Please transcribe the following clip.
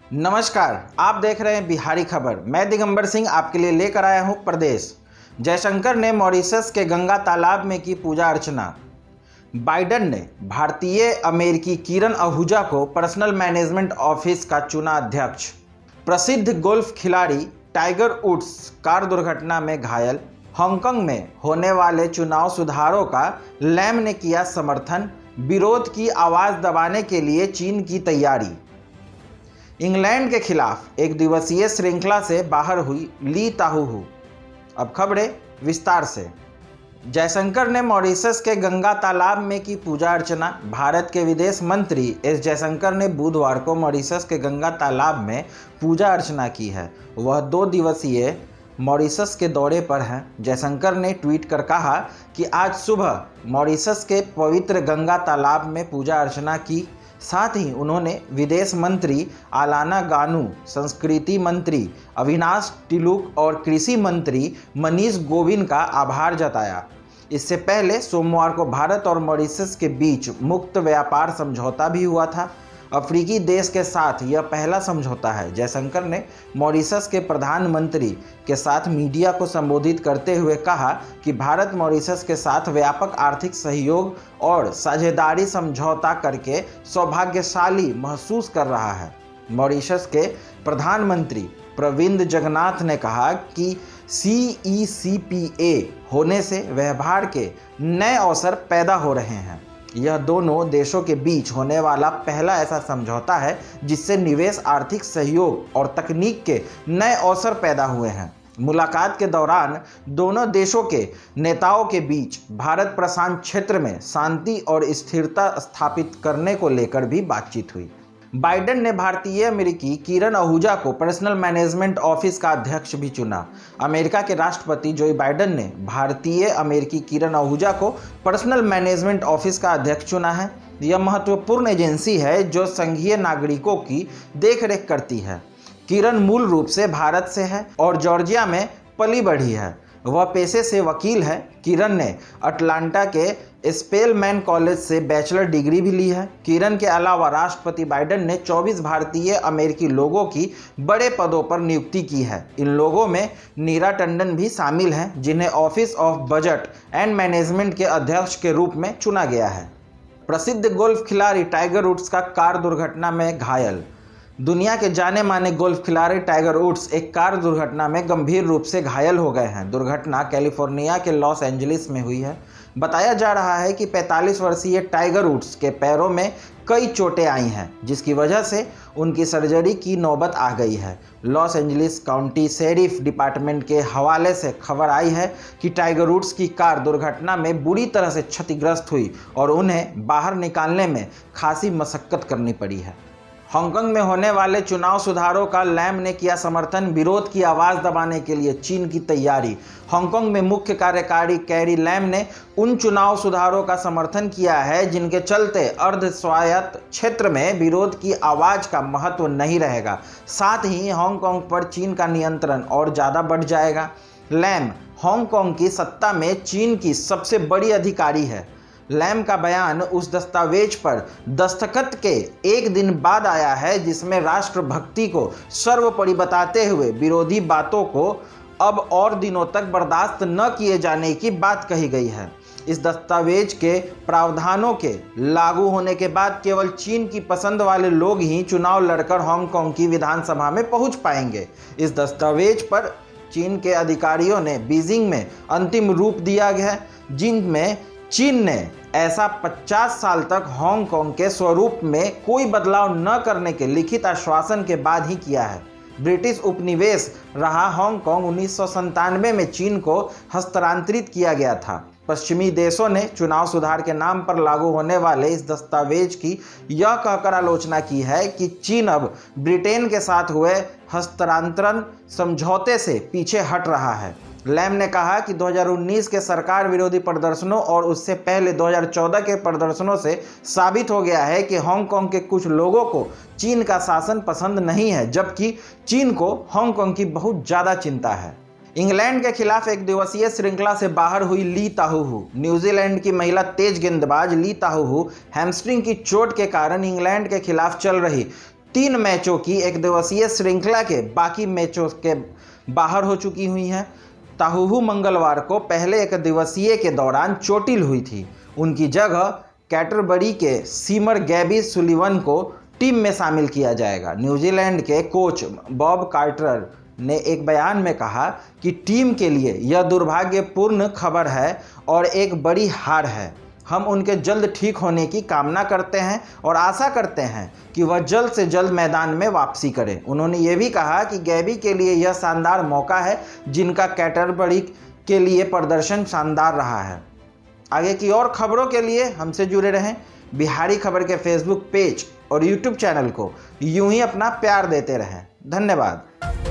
नमस्कार, आप देख रहे हैं बिहारी खबर। मैं दिगंबर सिंह आपके लिए लेकर आया हूं प्रदेश। जयशंकर ने मॉरिशस के गंगा तालाब में की पूजा अर्चना। बाइडन ने भारतीय अमेरिकी किरण आहूजा को पर्सनल मैनेजमेंट ऑफिस का चुना अध्यक्ष। प्रसिद्ध गोल्फ खिलाड़ी टाइगर वुड्स कार दुर्घटना में घायल। हांगकांग में होने वाले चुनाव सुधारों का लैम ने किया समर्थन। विरोध की आवाज़ दबाने के लिए चीन की तैयारी। इंग्लैंड के खिलाफ एक दिवसीय श्रृंखला से बाहर हुई ली ताहू। अब खबरें विस्तार से। जयशंकर ने मॉरिशस के गंगा तालाब में की पूजा अर्चना। भारत के विदेश मंत्री एस जयशंकर ने बुधवार को मॉरिशस के गंगा तालाब में पूजा अर्चना की है। वह 2 दिवसीय मॉरिशस के दौरे पर हैं। जयशंकर ने ट्वीट कर कहा कि आज सुबह मॉरिशस के पवित्र गंगा तालाब में पूजा अर्चना की। साथ ही उन्होंने विदेश मंत्री आलाना गानू, संस्कृति मंत्री अविनाश टिलुक और कृषि मंत्री मनीष गोविंद का आभार जताया। इससे पहले सोमवार को भारत और मॉरिशस के बीच मुक्त व्यापार समझौता भी हुआ था। अफ्रीकी देश के साथ यह पहला समझौता है। जयशंकर ने मॉरिशस के प्रधानमंत्री के साथ मीडिया को संबोधित करते हुए कहा कि भारत मॉरिशस के साथ व्यापक आर्थिक सहयोग और साझेदारी समझौता करके सौभाग्यशाली महसूस कर रहा है। मॉरिशस के प्रधानमंत्री प्रविंद जगन्नाथ ने कहा कि CECPA होने से व्यापार के नए अवसर पैदा हो रहे हैं। यह दोनों देशों के बीच होने वाला पहला ऐसा समझौता है जिससे निवेश, आर्थिक सहयोग और तकनीक के नए अवसर पैदा हुए हैं। मुलाकात के दौरान दोनों देशों के नेताओं के बीच भारत प्रशांत क्षेत्र में शांति और स्थिरता स्थापित करने को लेकर भी बातचीत हुई। बाइडन ने भारतीय अमेरिकी किरण आहूजा को पर्सनल मैनेजमेंट ऑफिस का अध्यक्ष भी चुना। अमेरिका के राष्ट्रपति जो बाइडन ने भारतीय अमेरिकी किरण आहूजा को पर्सनल मैनेजमेंट ऑफिस का अध्यक्ष चुना है। यह महत्वपूर्ण एजेंसी है जो संघीय नागरिकों की देखरेख करती है। किरण मूल रूप से भारत से है और जॉर्जिया में पली बढ़ी है। वह पेशे से वकील है। किरण ने अटलांटा के स्पेलमैन कॉलेज से बैचलर डिग्री भी ली है। किरण के अलावा राष्ट्रपति बाइडन ने 24 भारतीय अमेरिकी लोगों की बड़े पदों पर नियुक्ति की है। इन लोगों में नीरा टंडन भी शामिल हैं, जिन्हें office of budget and management के अध्यक्ष के रूप में चुना गया है। प्रसिद्ध गोल्फ खिलाड़ी टाइगर वुड्स का कार दुर्घटना में घायल। दुनिया के जाने माने गोल्फ खिलाड़ी टाइगर वुड्स एक कार दुर्घटना में गंभीर रूप से घायल हो गए हैं। दुर्घटना कैलिफोर्निया के लॉस एंजलिस में हुई है। बताया जा रहा है कि 45 वर्षीय टाइगर वुड्स के पैरों में कई चोटें आई हैं, जिसकी वजह से उनकी सर्जरी की नौबत आ गई है। Los Angeles county sheriff department के हवाले से खबर आई है कि टाइगर वुड्स की कार दुर्घटना में बुरी तरह से क्षतिग्रस्त हुई और उन्हें बाहर निकालने में खासी मशक्कत करनी पड़ी है। हांगकांग में होने वाले चुनाव सुधारों का लैम ने किया समर्थन। विरोध की आवाज़ दबाने के लिए चीन की तैयारी। हांगकांग में मुख्य कार्यकारी कैरी लैम ने उन चुनाव सुधारों का समर्थन किया है जिनके चलते अर्ध स्वायत्त क्षेत्र में विरोध की आवाज़ का महत्व नहीं रहेगा। साथ ही हांगकांग पर चीन का नियंत्रण और ज़्यादा बढ़ जाएगा। लैम हांगकांग की सत्ता में चीन की सबसे बड़ी अधिकारी है। लैम का बयान उस दस्तावेज पर दस्तखत के एक दिन बाद आया है जिसमें राष्ट्रभक्ति को सर्वोपरि बताते हुए विरोधी बातों को अब और दिनों तक बर्दाश्त न किए जाने की बात कही गई है। इस दस्तावेज के प्रावधानों के लागू होने के बाद केवल चीन की पसंद वाले लोग ही चुनाव लड़कर हांगकांग की विधानसभा में पहुंच पाएंगे। इस दस्तावेज पर चीन के अधिकारियों ने बीजिंग में अंतिम रूप दिया है, जिनमें चीन ने ऐसा 50 साल तक हांगकांग के स्वरूप में कोई बदलाव न करने के लिखित आश्वासन के बाद ही किया है। ब्रिटिश उपनिवेश रहा हांगकांग 1997 में चीन को हस्तांतरित किया गया था। पश्चिमी देशों ने चुनाव सुधार के नाम पर लागू होने वाले इस दस्तावेज की यह कहकर आलोचना की है कि चीन अब ब्रिटेन के साथ हुए हस्तांतरण समझौते से पीछे हट रहा है। लैम ने कहा कि 2019 के सरकार विरोधी प्रदर्शनों और उससे पहले 2014 के प्रदर्शनों से साबित हो गया है कि हांगकांग के कुछ लोगों को चीन का शासन पसंद नहीं है, जबकि चीन को हांगकांग की बहुत ज़्यादा चिंता है। इंग्लैंड के खिलाफ एक दिवसीय श्रृंखला से बाहर हुई ली ताहू। न्यूजीलैंड की महिला तेज गेंदबाज ली ताहू हैमस्ट्रिंग की चोट के कारण इंग्लैंड के खिलाफ चल रही 3 मैचों की एक दिवसीय श्रृंखला के बाकी मैचों के बाहर हो चुकी हुई हैं। ताहुहू मंगलवार को पहले एक दिवसीय के दौरान चोटिल हुई थी। उनकी जगह कैटरबरी के सीमर गैबी सुलिवन को टीम में शामिल किया जाएगा। न्यूजीलैंड के कोच बॉब कार्टर ने एक बयान में कहा कि टीम के लिए यह दुर्भाग्यपूर्ण खबर है और एक बड़ी हार है। हम उनके जल्द ठीक होने की कामना करते हैं और आशा करते हैं कि वह जल्द से जल्द मैदान में वापसी करें। उन्होंने ये भी कहा कि गैबी के लिए यह शानदार मौका है, जिनका कैटरबरी के लिए प्रदर्शन शानदार रहा है। आगे की और खबरों के लिए हमसे जुड़े रहें। बिहारी खबर के फेसबुक पेज और यूट्यूब चैनल को यूं ही अपना प्यार देते रहें। धन्यवाद।